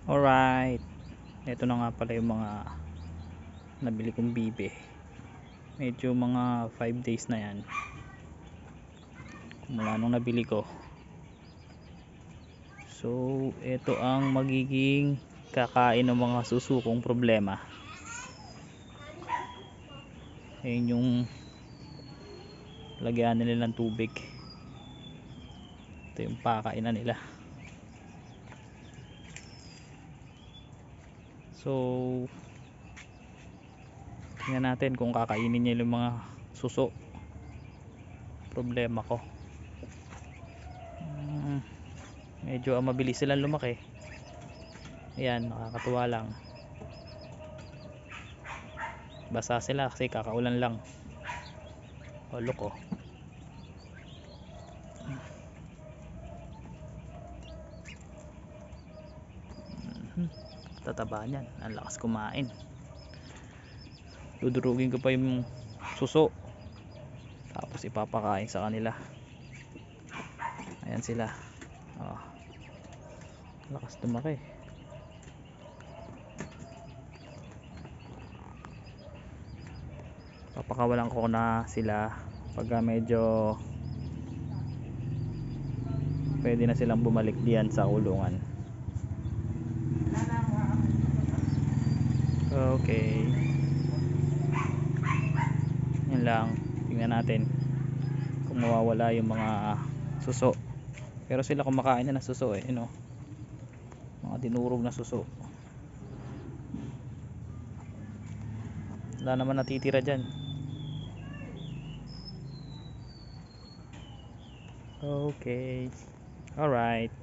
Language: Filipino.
Alright, ito na nga pala yung mga nabili kong bibe. Medyo mga 5 days na yan mula nung nabili ko. So ito ang magiging kakain ng mga susukong problema. Ayun yung lagyan nila ng tubig. Ito yung pakainan nila. So tingnan natin kung kakainin niya yung mga suso. Problema ko. Medyo mabilis silang lumaki. Ayan, nakakatuwa lang. Basa sila kasi kakaulan lang. O look, oh. Tataba niyan, ang lakas kumain. Dudurugin ko pa yung suso, tapos ipapakain sa kanila. Ayan sila, oh, lakas lumaki. Papakawalan ko na sila pagka medyo pwede na silang bumalik diyan sa kulungan. Okay, yan lang. Tingnan natin kung mawawala yung mga suso. Pero sila kumakain na ng suso, you know, mga dinurog na suso. Wala naman natitira dyan. Okay, alright.